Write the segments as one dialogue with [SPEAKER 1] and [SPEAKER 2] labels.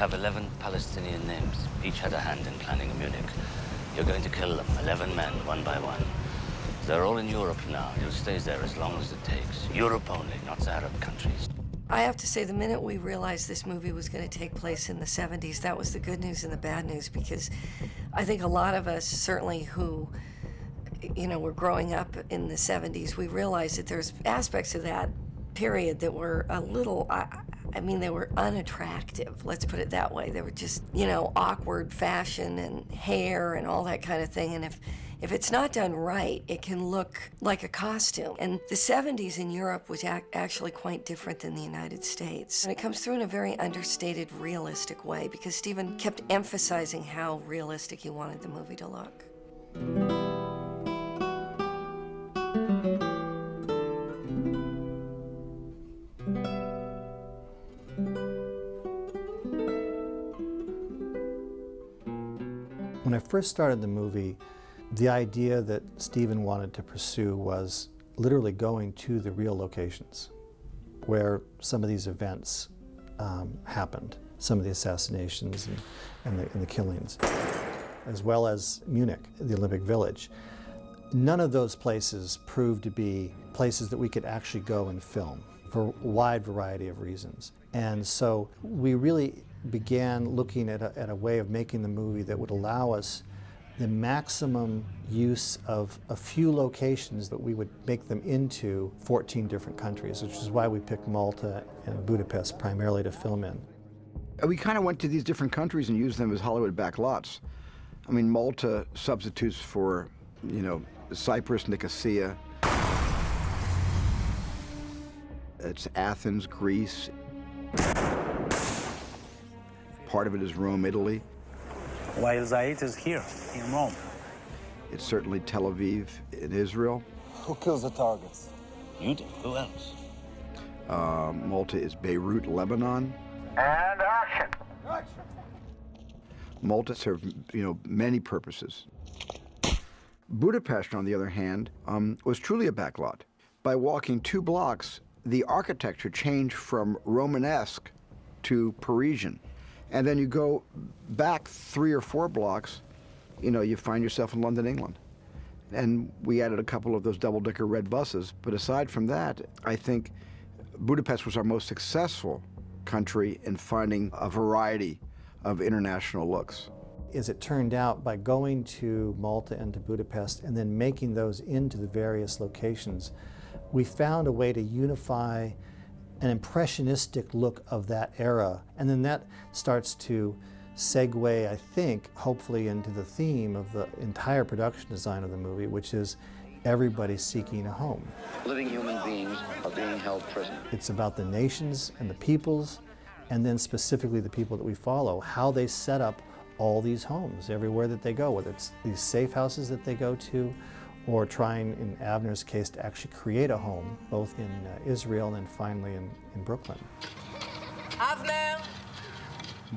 [SPEAKER 1] have 11 Palestinian names. Each had a hand in planning Munich. You're going to kill them, 11 men, one by one. They're all in Europe now. You'll stay there as long as it takes. Europe only, not the Arab countries.
[SPEAKER 2] I have to say, the minute we realized this movie was going to take place in the 70s, that was the good news and the bad news, because I think a lot of us, certainly who, were growing up in the 70s, we realized that there's aspects of that period that were a little, they were unattractive, let's put it that way. They were just, awkward fashion and hair and all that kind of thing. And if it's not done right, it can look like a costume. And the 70s in Europe was actually quite different than the United States. And it comes through in a very understated, realistic way, because Steven kept emphasizing how realistic he wanted the movie to look.
[SPEAKER 3] When I first started the movie, the idea that Steven wanted to pursue was literally going to the real locations where some of these events happened, some of the assassinations and the killings, as well as Munich, the Olympic Village. None of those places proved to be places that we could actually go and film for a wide variety of reasons. And so we really began looking at a way of making the movie that would allow us the maximum use of a few locations that we would make them into 14 different countries, which is why we picked Malta and Budapest primarily to film in.
[SPEAKER 4] We kind of went to these different countries and used them as Hollywood backlots. I mean, Malta substitutes for, Cyprus, Nicosia. It's Athens, Greece. Part of it is Rome, Italy.
[SPEAKER 5] While Zaid is here, in Rome.
[SPEAKER 4] It's certainly Tel Aviv in Israel.
[SPEAKER 6] Who kills the targets?
[SPEAKER 1] You do. Who else?
[SPEAKER 4] Malta is Beirut, Lebanon.
[SPEAKER 6] And action!
[SPEAKER 4] Malta served, many purposes. Budapest, on the other hand, was truly a backlot. By walking 2 blocks, the architecture changed from Romanesque to Parisian. And then you go back 3 or 4 blocks, you find yourself in London, England. And we added a couple of those double-decker red buses. But aside from that, I think Budapest was our most successful country in finding a variety of international looks.
[SPEAKER 3] As it turned out, by going to Malta and to Budapest and then making those into the various locations, we found a way to unify an impressionistic look of that era. And then that starts to segue, I think, hopefully into the theme of the entire production design of the movie, which is everybody seeking a home.
[SPEAKER 7] Living human beings are being held prisoner.
[SPEAKER 3] It's about the nations and the peoples, and then specifically the people that we follow, how they set up all these homes everywhere that they go, whether it's these safe houses that they go to, or trying, in Avner's case, to actually create a home, both in Israel and then finally in Brooklyn.
[SPEAKER 8] Avner!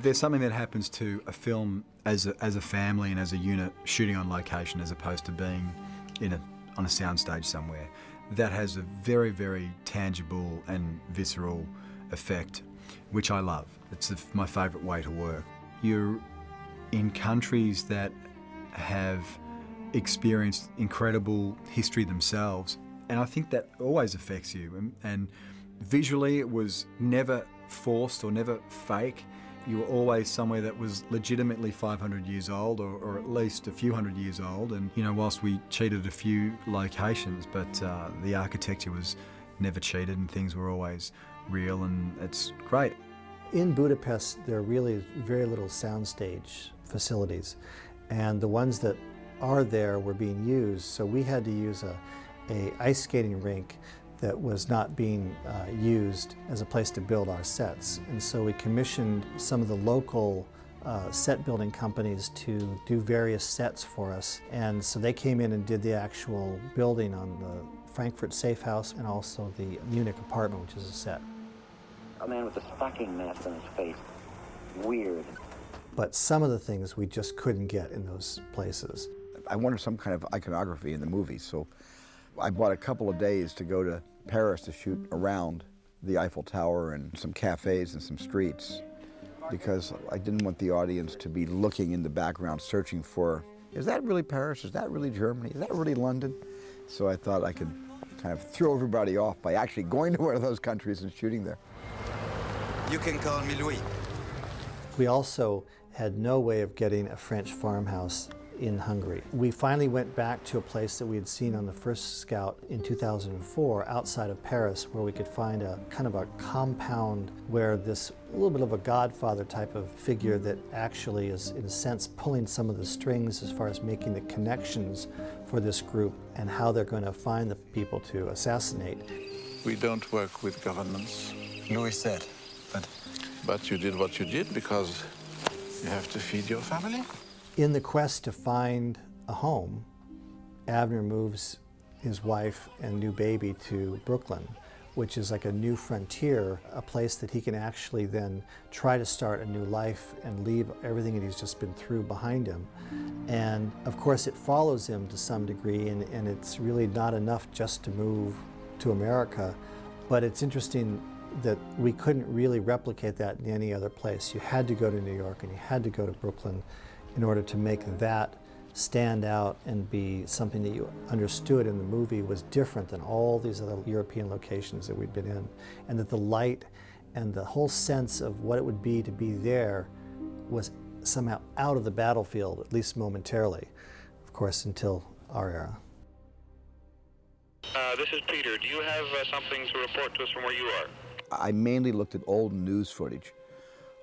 [SPEAKER 9] There's something that happens to a film as a family and as a unit shooting on location as opposed to being on a soundstage somewhere. That has a very, very tangible and visceral effect, which I love. It's my favourite way to work. You're in countries that have experienced incredible history themselves, and I think that always affects you. And visually, it was never forced or never fake. You were always somewhere that was legitimately 500 years old, or at least a few hundred years old. And whilst we cheated a few locations, but the architecture was never cheated, and things were always real, and it's great.
[SPEAKER 3] In Budapest, there are really very little soundstage facilities, and the ones that are there were being used, so we had to use a ice skating rink that was not being used as a place to build our sets. And so we commissioned some of the local set building companies to do various sets for us. And so they came in and did the actual building on the Frankfurt Safe House and also the Munich apartment, which is a set.
[SPEAKER 7] A man with a stocking mask on his face. Weird.
[SPEAKER 3] But some of the things we just couldn't get in those places.
[SPEAKER 4] I wanted some kind of iconography in the movie, so I bought a couple of days to go to Paris to shoot around the Eiffel Tower and some cafes and some streets. because I didn't want the audience to be looking in the background, searching for, is that really Paris? Is that really Germany? Is that really London? So I thought I could kind of throw everybody off by actually going to one of those countries and shooting there.
[SPEAKER 10] You can call me Louis.
[SPEAKER 3] We also had no way of getting a French farmhouse in Hungary. We finally went back to a place that we had seen on the first scout in 2004 outside of Paris, where we could find a kind of a compound where this a little bit of a Godfather type of figure that actually is in a sense pulling some of the strings as far as making the connections for this group and how they're going to find the people to assassinate.
[SPEAKER 11] We don't work with governments.
[SPEAKER 10] Louis said,
[SPEAKER 11] But you did what you did because you have to feed your family.
[SPEAKER 3] In the quest to find a home, Avner moves his wife and new baby to Brooklyn, which is like a new frontier, a place that he can actually then try to start a new life and leave everything that he's just been through behind him. And of course it follows him to some degree, and it's really not enough just to move to America, but it's interesting that we couldn't really replicate that in any other place. You had to go to New York and you had to go to Brooklyn in order to make that stand out and be something that you understood in the movie was different than all these other European locations that we'd been in, and that the light and the whole sense of what it would be to be there was somehow out of the battlefield, at least momentarily, of course, until our era.
[SPEAKER 12] This is Peter. Do you have something to report to us from where you are?
[SPEAKER 4] I mainly looked at old news footage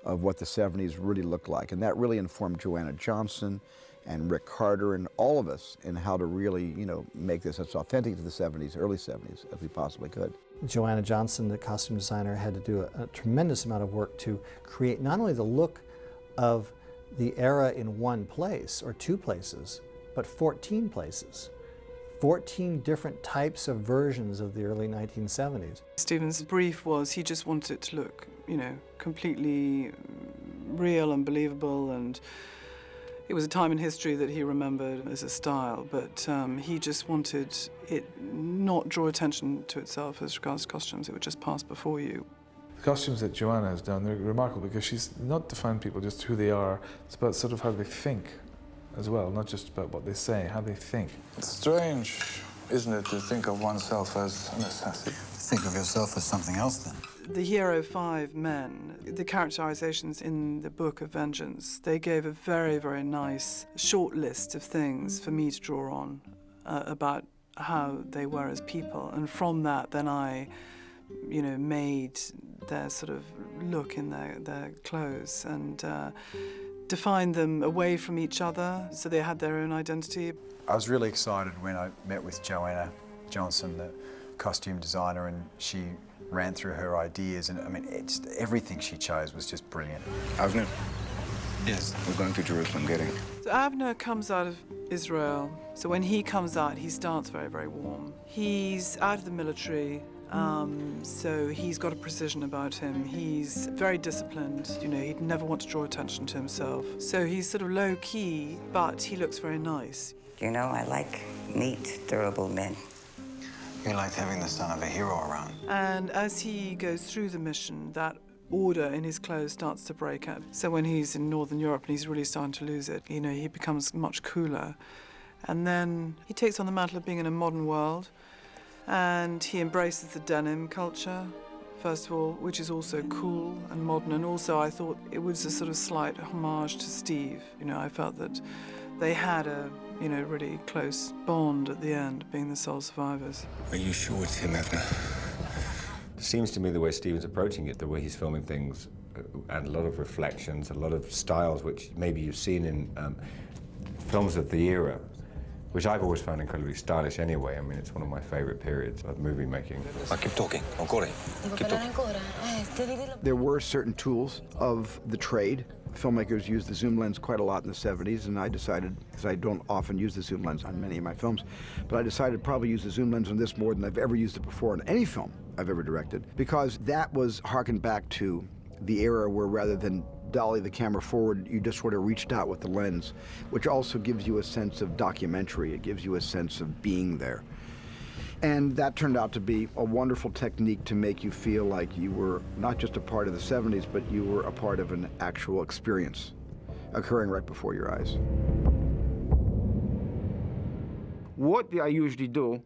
[SPEAKER 4] of what the 70s really looked like, and that really informed Joanna Johnson and Rick Carter and all of us in how to really, make this as authentic to the 70s, early 70s, as we possibly could.
[SPEAKER 3] Joanna Johnson, the costume designer, had to do a tremendous amount of work to create not only the look of the era in one place or two places, but 14 places. 14 different types of versions of the early 1970s.
[SPEAKER 13] Stephen's brief was he just wanted it to look, completely real and believable, and it was a time in history that he remembered as a style, but he just wanted it not draw attention to itself as regards to costumes. It would just pass before you.
[SPEAKER 14] The costumes that Joanna has done, they're remarkable because she's not defined people just who they are, it's about sort of how they think as well, not just about what they say, how they think.
[SPEAKER 11] It's strange, isn't it, to think of oneself as an assassin?
[SPEAKER 10] Think of yourself as something else, then.
[SPEAKER 13] The hero 5 men, the characterizations in the Book of Vengeance, they gave a very, very nice short list of things for me to draw on about how they were as people. And from that, then I, made their sort of look in their clothes and defined them away from each other, so they had their own identity.
[SPEAKER 9] I was really excited when I met with Joanna Johnson, the costume designer, and she ran through her ideas, and everything she chose was just brilliant.
[SPEAKER 10] Avner? Yes, we're going to Jerusalem, getting.
[SPEAKER 13] So Avner comes out of Israel, so when he comes out, he starts very, very warm. He's out of the military, so he's got a precision about him. He's very disciplined, he'd never want to draw attention to himself. So he's sort of low-key, but he looks very nice.
[SPEAKER 15] I like neat, durable men.
[SPEAKER 10] You like having the son of a hero around.
[SPEAKER 13] And as he goes through the mission, that order in his clothes starts to break up. So when he's in Northern Europe and he's really starting to lose it, he becomes much cooler. And then he takes on the mantle of being in a modern world, and he embraces the denim culture, first of all, which is also cool and modern. And also I thought it was a sort of slight homage to Steve. I felt that they had a really close bond at the end, being the sole survivors.
[SPEAKER 10] Are you sure it's him, Avner?
[SPEAKER 16] It seems to me the way Stephen's approaching it, the way he's filming things, and a lot of reflections, a lot of styles which maybe you've seen in films of the era, which I've always found incredibly stylish anyway. It's one of my favorite periods of movie making.
[SPEAKER 10] Keep talking. Ancora. Keep talking.
[SPEAKER 4] There were certain tools of the trade. Filmmakers used the zoom lens quite a lot in the 70s, and I decided, because I don't often use the zoom lens on many of my films, but I decided to probably use the zoom lens on this more than I've ever used it before in any film I've ever directed, because that was harkened back to the era where rather than dolly the camera forward, you just sort of reached out with the lens, which also gives you a sense of documentary. It gives you a sense of being there. And that turned out to be a wonderful technique to make you feel like you were not just a part of the 70s, but you were a part of an actual experience occurring right before your eyes.
[SPEAKER 17] What I usually do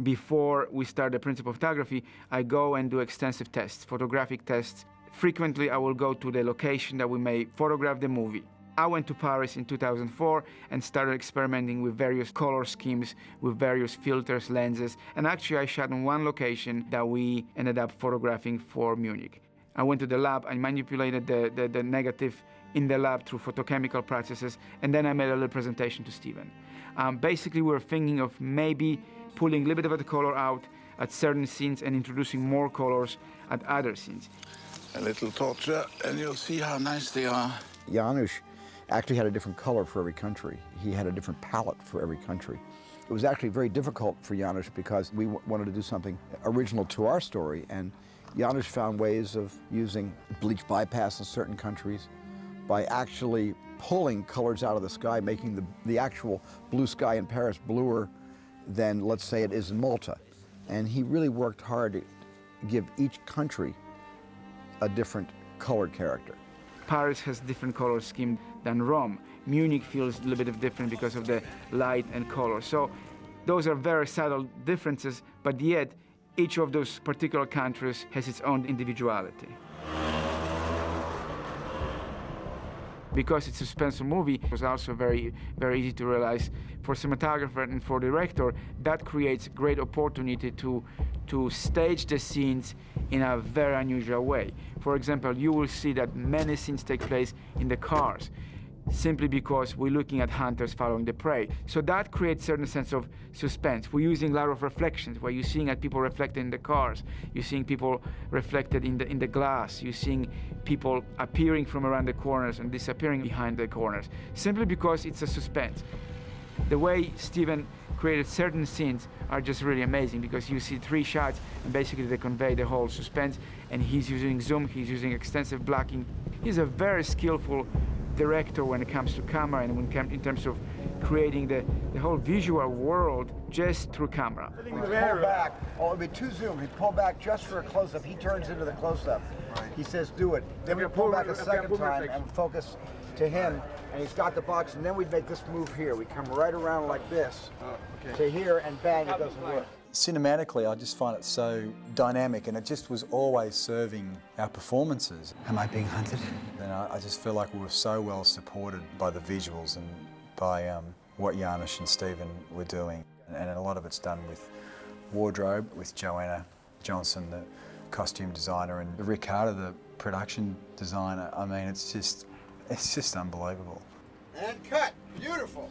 [SPEAKER 17] before we start the principle of photography, I go and do extensive tests, photographic tests. Frequently, I will go to the location that we may photograph the movie. I went to Paris in 2004 and started experimenting with various color schemes, with various filters, lenses, and actually I shot in one location that we ended up photographing for Munich. I went to the lab, I manipulated the negative in the lab through photochemical processes, and then I made a little presentation to Steven. Basically, we were thinking of maybe pulling a little bit of the color out at certain scenes and introducing more colors at other scenes.
[SPEAKER 11] A little torture, and you'll see how nice they are.
[SPEAKER 4] Janusz actually had a different color for every country. He had a different palette for every country. It was actually very difficult for Janusz because we wanted to do something original to our story, and Janusz found ways of using bleach bypass in certain countries by actually pulling colors out of the sky, making the actual blue sky in Paris bluer than, let's say, it is in Malta. And he really worked hard to give each country a different color character.
[SPEAKER 17] Paris has different color scheme than Rome. Munich feels a little bit different because of the light and color. So those are very subtle differences, but yet each of those particular countries has its own individuality. Because it's a suspense movie, it was also very, very easy to realize for cinematographer and for director, that creates great opportunity to stage the scenes in a very unusual way. For example, you will see that many scenes take place in the cars, simply because we're looking at hunters following the prey. So that creates a certain sense of suspense. We're using a lot of reflections, where you're seeing at people reflected in the cars, you're seeing people reflected in the glass, you're seeing people appearing from around the corners and disappearing behind the corners, simply because it's a suspense. The way Steven created certain scenes are just really amazing, because you see 3 shots and basically they convey the whole suspense, and he's using zoom, he's using extensive blocking. He's a very skillful director when it comes to camera and in terms of creating the whole visual world just through camera.
[SPEAKER 4] We pull back, it'll be 2 zooms. We pull back just for a close-up. He turns into the close-up. Right. He says, do it. Then we pull back a second time and focus to him, and he's got the box, and then we make this move here. We come right around like this to here, and bang, it doesn't work.
[SPEAKER 9] Cinematically, I just find it so dynamic, and it just was always serving our performances.
[SPEAKER 10] Am I being hunted?
[SPEAKER 9] And I just feel like we were so well supported by the visuals and by what Janusz and Steven were doing. And a lot of it's done with wardrobe, with Joanna Johnson, the costume designer, and Ricardo, the production designer. I mean, it's just unbelievable.
[SPEAKER 4] And cut. Beautiful.